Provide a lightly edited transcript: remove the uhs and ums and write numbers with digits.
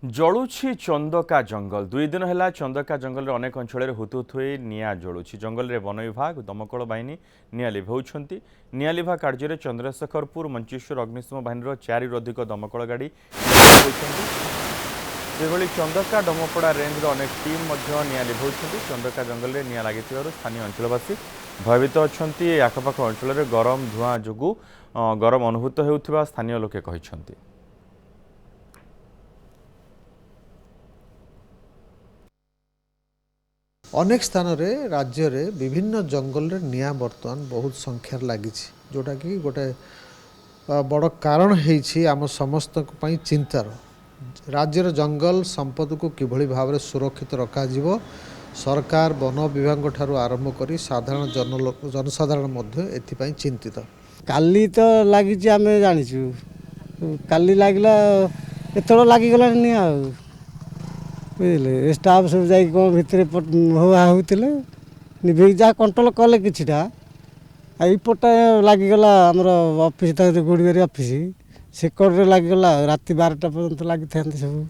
जलुछि चंदका जंगल दुई दिन है चंदका जंगल अनेक अंचल हुतुहुतु निआ जलुछि जंगल में वन विभाग दमकल बाहिनी निआ लिभाउछंती निआ लिभा कार्य चंद्रशेखरपुर मंचेश्वर अग्निशम बाहिनी 4 रु अधिक दमकल गाड़ी सेभली चंदका डमपड़ा रेंज अनेक टीम निआ लिभाउछंती चंदका जंगल में निआ लगी स्थानीय अंचलवासी भयभीत अच्छा आखपाख अंचल गरम धुआं जो गरम अनुभूत होता स्थानीय लोके कहते। अनेक स्थान रे राज्य रे विभिन्न जंगल रे निया बर्तमान बहुत संख्यार लगी जोटा कि गोटे बड़ कारण आम समस्त चिंतार राज्यर जंगल संपद को किभली भाव में सुरक्षित रखा सरकार वन विभाग ठारू आरंभ कर साधारण जनसाधारण मध्य एथिपाई चिंतित। काली तो लगी आम जाचु काली लगला एत लगिगला निया बुझे स्टाफ सब जा भितर हुआ होते निभे जहाँ कंट्रोल कले किटा यपटे लगिगला आमर ऑफिस गुड़िया ऑफिस सेकड़े लगिगला राति 12टा पर्यंत लगी था सब।